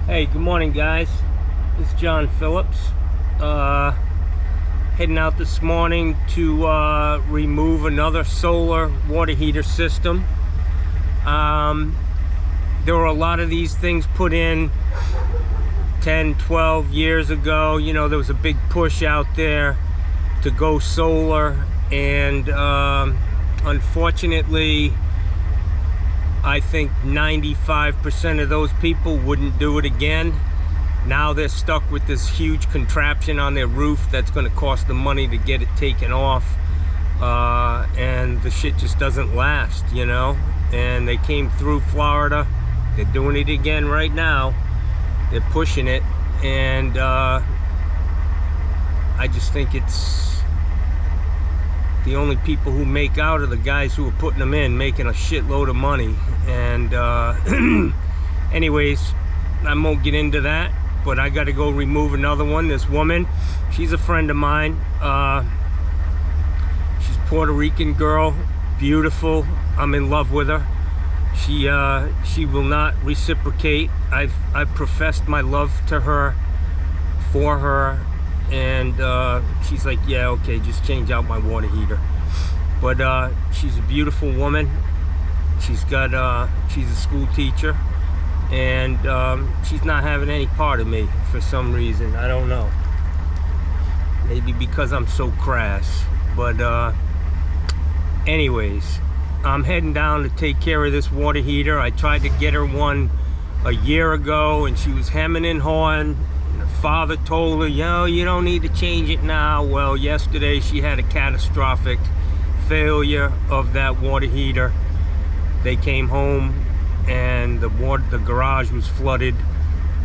Hey, good morning, guys. This is John Phillips. Heading out this morning to remove another solar water heater system. There were a lot of these things put in 10, 12 years ago. You know, there was a big push out there to go solar, and unfortunately, I think 95% of those people wouldn't do it again. Now they're stuck with this huge contraption on their roof that's going to cost them money to get it taken off, and the shit just doesn't last, you know. And they came through Florida. They're doing it again right now. They're pushing it, and I just think it's the only people who make out are the guys who are putting them in, making a shitload of money. And anyways, I won't get into that, but I got to go remove another one. This woman, she's a friend of mine. She's a Puerto Rican girl, beautiful. I'm in love with her. She will not reciprocate. I've professed my love to her, for her, and she's like, yeah, okay, just change out my water heater. But she's a beautiful woman. She's got she's a school teacher, and she's not having any part of me for some reason. I don't know, maybe because I'm so crass. But anyways, I'm heading down to take care of this water heater. I tried to get her one a year ago, and she was hemming and hawing. Father told her, yo, you don't need to change it now. Well, yesterday she had a catastrophic failure of that water heater. They came home and the garage was flooded,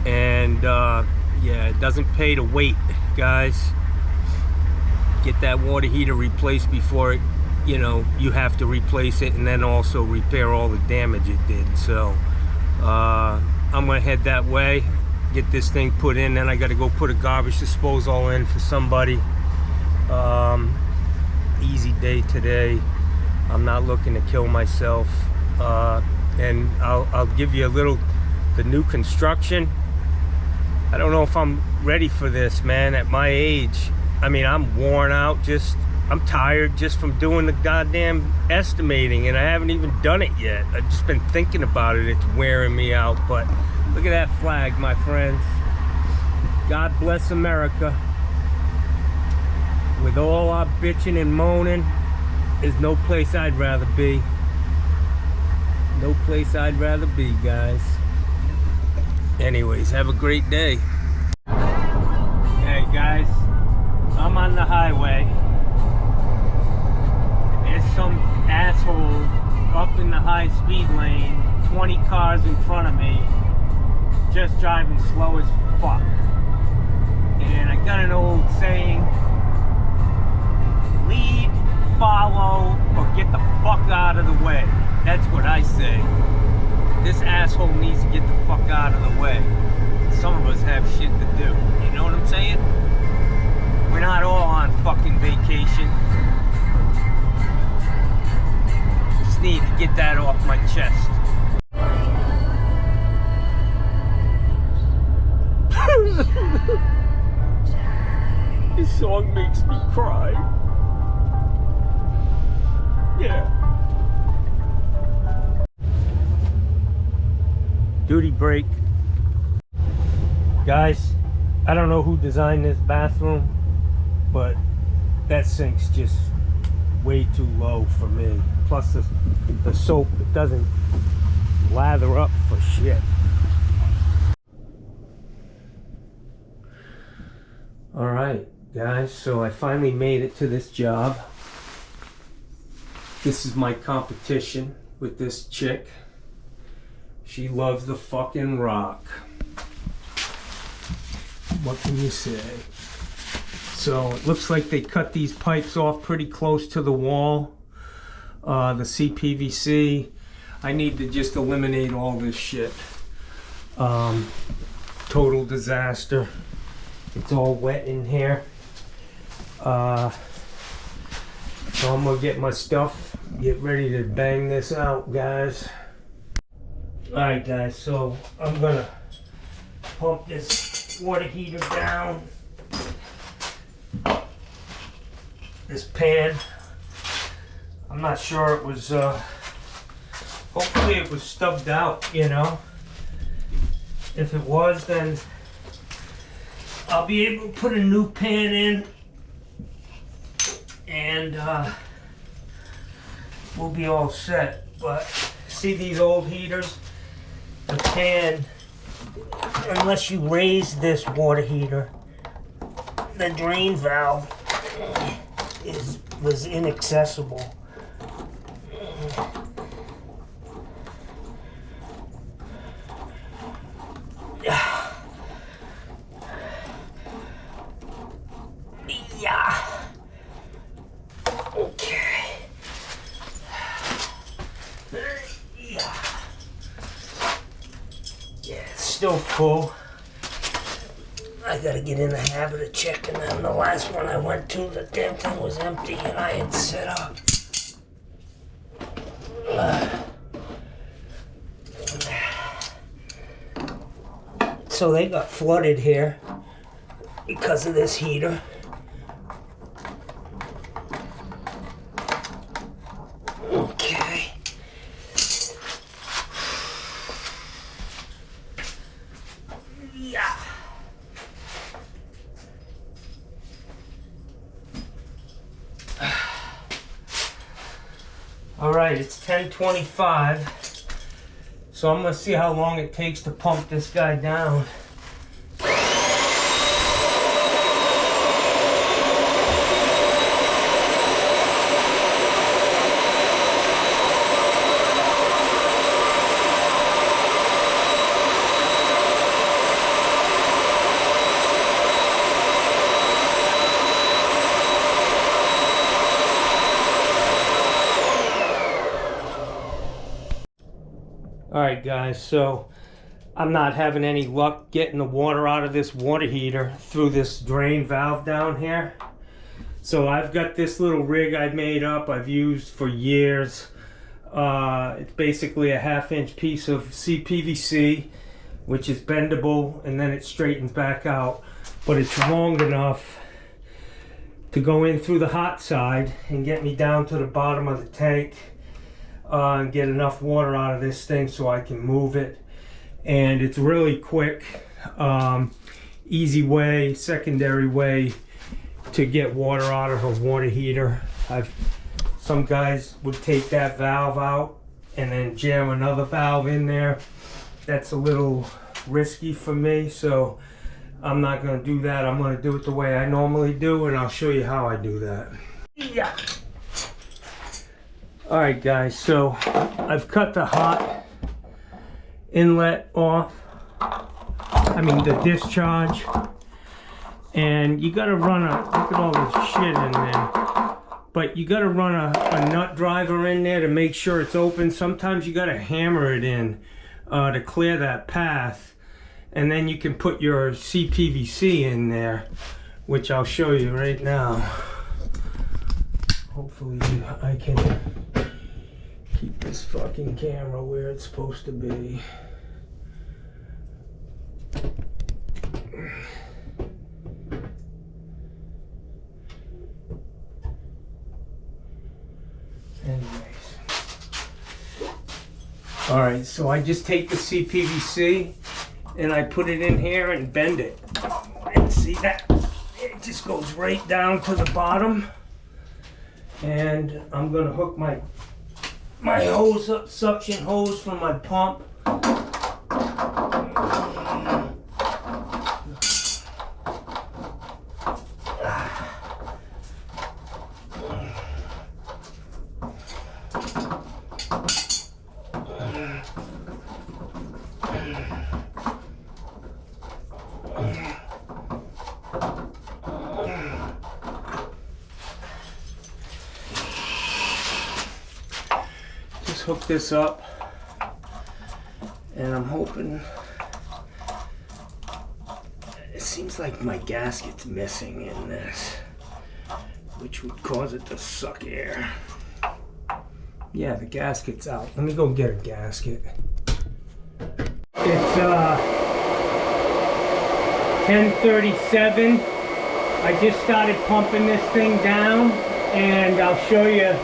and yeah, it doesn't pay to wait, guys. Get that water heater replaced before it, you know, you have to replace it, and then also repair all the damage it did. So I'm gonna head that way, get this thing put in, then I got to go put a garbage disposal in for somebody. Easy day today. I'm not looking to kill myself. And I'll give you a little, the new construction. I don't know if I'm ready for this, man, at my age. I mean, I'm worn out, I'm tired just from doing the goddamn estimating, and I haven't even done it yet. I've just been thinking about it. It's wearing me out. But look at that flag, my friends. God bless America. With all our bitching and moaning, there's no place I'd rather be. No place I'd rather be, guys. Anyways, have a great day. Hey, guys. I'm on the highway. There's some asshole up in the high-speed lane, 20 cars in front of me, just driving slow as fuck. And I got an old saying, lead, follow, or get the fuck out of the way. That's what I say. This asshole needs to get the fuck out of the way. Some of us have shit to do. You know what I'm saying? We're not all on fucking vacation. Just need to get that off my chest. This song makes me cry. Yeah. Duty break. Guys, I don't know who designed this bathroom, but that sink's just way too low for me. Plus the soap, it doesn't lather up for shit. Alright, guys, so I finally made it to this job. This is my competition with this chick. She loves the fucking rock. What can you say? So it looks like they cut these pipes off pretty close to the wall. The CPVC. I need to just eliminate all this shit. Total disaster. It's all wet in here. So I'm gonna get my stuff, get ready to bang this out, guys. Alright guys, so I'm gonna pump this water heater down. This pan, I'm not sure it was, hopefully it was stubbed out, you know. If it was, then I'll be able to put a new pan in, and we'll be all set. But see these old heaters? The pan, unless you raise this water heater, the drain valve was inaccessible. Yeah. Okay. Yeah. Yeah, it's still full. I gotta get in the habit of checking them. The last one I went to, the damn thing was empty and I had set up. So they got flooded here because of this heater. Okay. Yeah. All right, it's 10:25. So I'm gonna see how long it takes to pump this guy down. Alright guys, so I'm not having any luck getting the water out of this water heater through this drain valve down here. So I've got this little rig I've made up, I've used for years. It's basically a 1/2-inch piece of CPVC, which is bendable, and then it straightens back out. But it's long enough to go in through the hot side and get me down to the bottom of the tank. And get enough water out of this thing so I can move it. And it's really quick, easy way, secondary way to get water out of a water heater. Some guys would take that valve out and then jam another valve in there. That's a little risky for me, so I'm not going to do that. I'm going to do it the way I normally do, and I'll show you how I do that. Yeah. Alright guys, so I've cut the hot inlet off, the discharge, and you gotta run look at all this shit in there, but you gotta run a nut driver in there to make sure it's open. Sometimes you gotta hammer it in to clear that path, and then you can put your CPVC in there, which I'll show you right now. Hopefully I can keep this fucking camera where it's supposed to be. Anyways. Alright, so I just take the CPVC and I put it in here and bend it. And see that? It just goes right down to the bottom. And I'm gonna hook my hose up, suction hose from my pump. Hook this up, and I'm hoping. It seems like my gasket's missing in this, which would cause it to suck air. Yeah, the gasket's out. Let me go get a gasket. It's 10:37. I just started pumping this thing down, and I'll show you.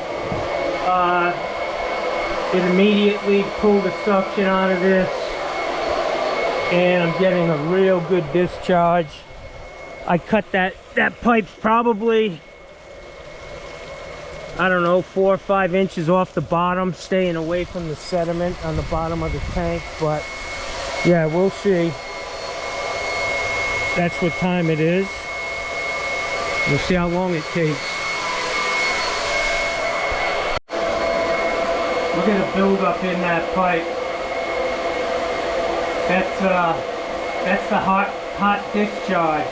It immediately pulled the suction out of this, and I'm getting a real good discharge. I cut that pipe's probably, I don't know, 4 or 5 inches off the bottom, staying away from the sediment on the bottom of the tank. But yeah, we'll see. That's what time it is. We'll see how long it takes. Look at the buildup in that pipe. That's the hot discharge.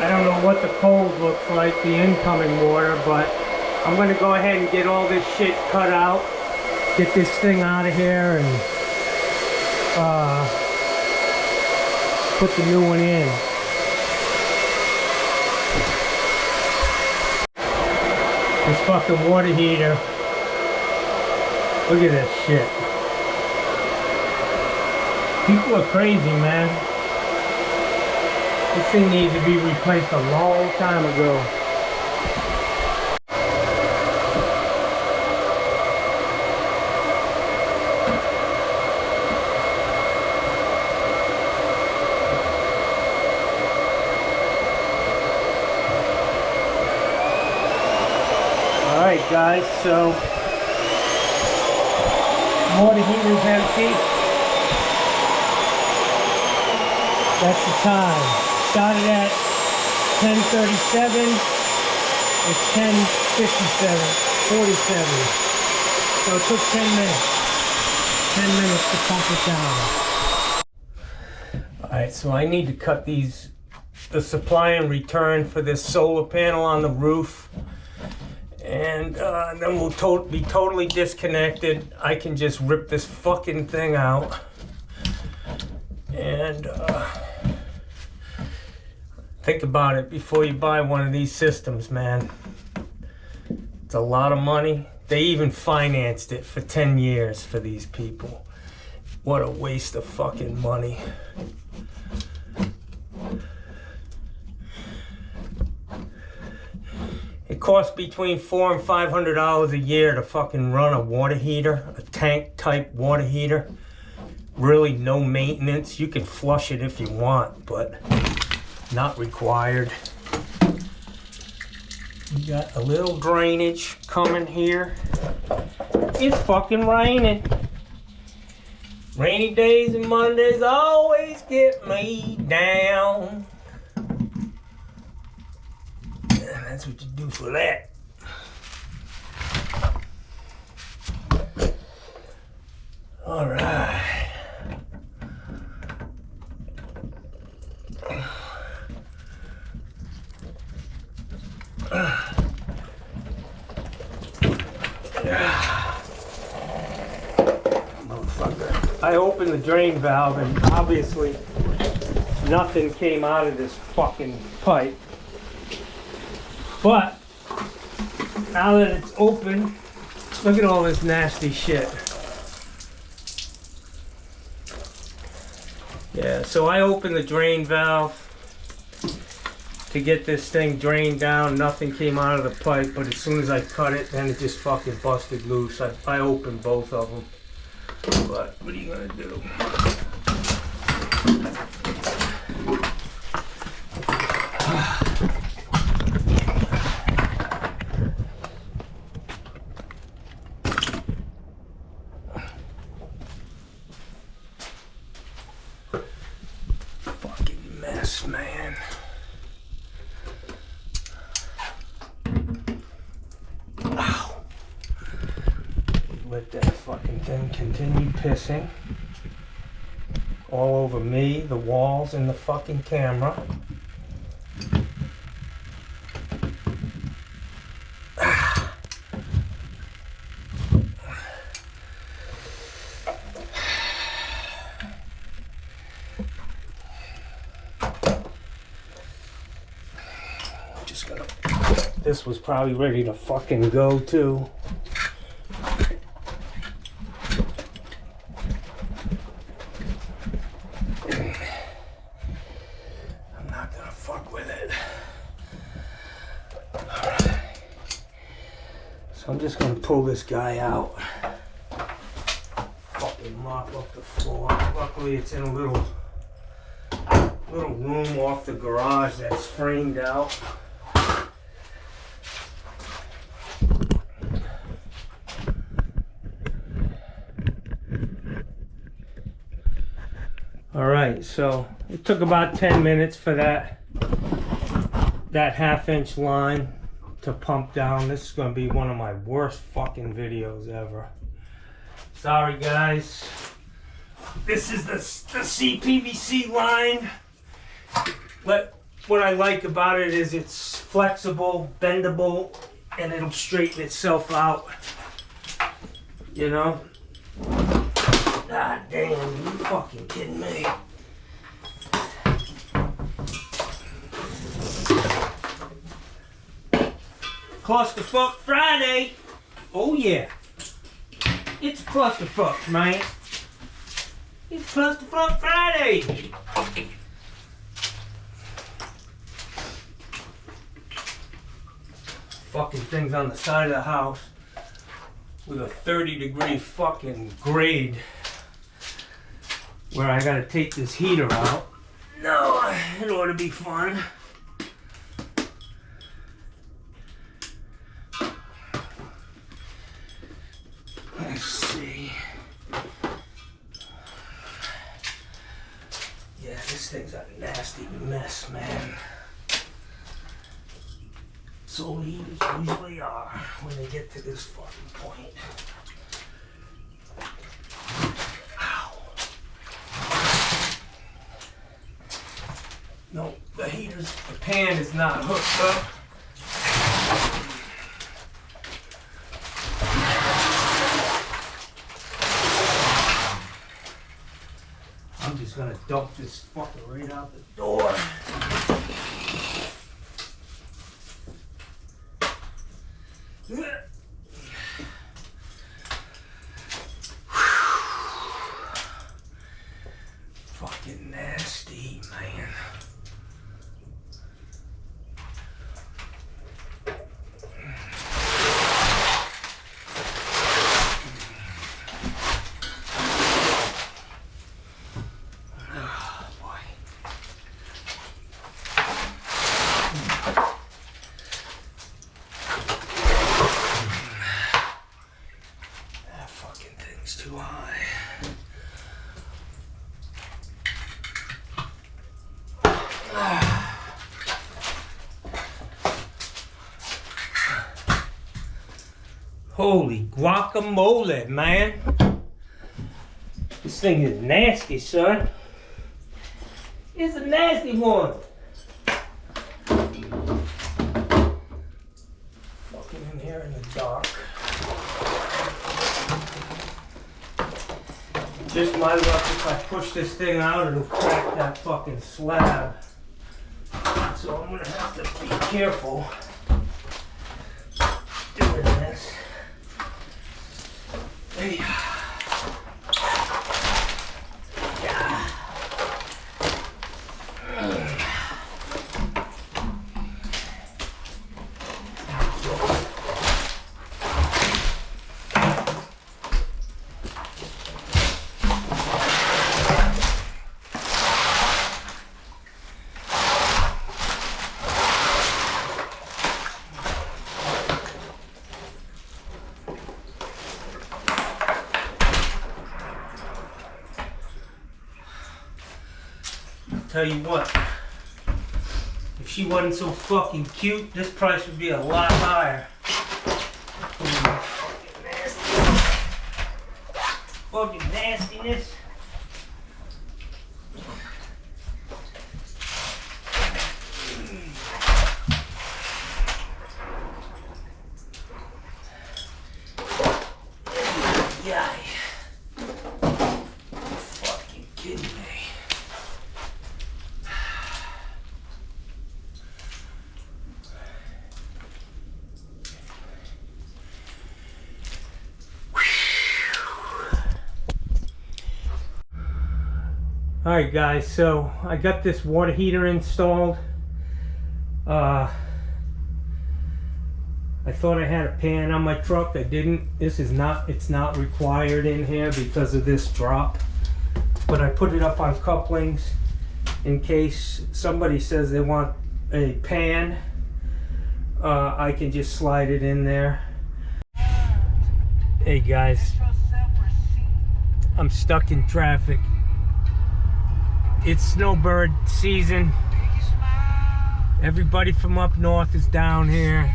I don't know what the cold looks like, the incoming water, but I'm gonna go ahead and get all this shit cut out, get this thing out of here, and put the new one in. This fucking water heater. Look at this shit. People are crazy, man. This thing needs to be replaced a long time ago. Alright guys, so water heater's empty. That's the time. Started at 10:37. It's 10:57, 47. So it took 10 minutes. 10 minutes to pump it down. Alright, so I need to cut the supply and return for this solar panel on the roof. And then we'll be totally disconnected. I can just rip this fucking thing out. And think about it before you buy one of these systems, man. It's a lot of money. They even financed it for 10 years for these people. What a waste of fucking money. It costs between $400 and $500 a year to fucking run a water heater, a tank type water heater. Really no maintenance. You can flush it if you want, but not required. We got a little drainage coming here. It's fucking raining. Rainy days and Mondays always get me down. That's what you do for that. All right. Motherfucker. I opened the drain valve and obviously nothing came out of this fucking pipe. But now that it's open, look at all this nasty shit. Yeah, so I opened the drain valve to get this thing drained down. Nothing came out of the pipe, but as soon as I cut it, then it just fucking busted loose. I opened both of them. But what are you gonna do? Man, ow. Let that fucking thing continue pissing all over me, the walls, and the fucking camera. This was probably ready to fucking go too. I'm So I'm just gonna pull this guy out. Fucking mop up the floor. Luckily it's in a little room off the garage that's framed out. Alright, so it took about 10 minutes for that 1/2-inch line to pump down. This is going to be one of my worst fucking videos ever. Sorry guys. This is the CPVC line. What I like about it is it's flexible, bendable, and it'll straighten itself out. You know? God damn, you fucking kidding me? Clusterfuck Friday! Oh yeah! It's Clusterfuck, man! It's Clusterfuck Friday! Fucking things on the side of the house with a 30-degree fucking grade where I gotta take this heater out. No, it ought to be fun. Let's see. Yeah, this thing's a nasty mess, man. So heaters usually are when they get to this fucking point. No, the pan is not hooked up. I'm just gonna dump this fucker right out the door. Fucking nasty, man. Too high. Holy guacamole, man. This thing is nasty, son. It's a nasty one. Fucking in here in the dark. Just my luck, if I push this thing out, it'll crack that fucking slab. So I'm gonna have to be careful doing this. Hey. Tell you what, if she wasn't so fucking cute, this price would be a lot higher. Fucking nastiness. Yeah. Fucking kidding me. Alright guys, so I got this water heater installed. I thought I had a pan on my truck. I didn't. This is not, it's not required in here because of this drop. But I put it up on couplings in case somebody says they want a pan. I can just slide it in there. Hey guys, I'm stuck in traffic. It's snowbird season. Everybody from up north is down here.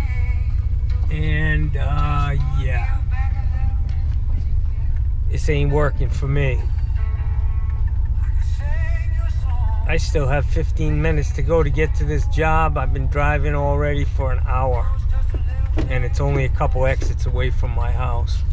And yeah, this ain't working for me. I still have 15 minutes to go to get to this job. I've been driving already for an hour, and it's only a couple exits away from my house.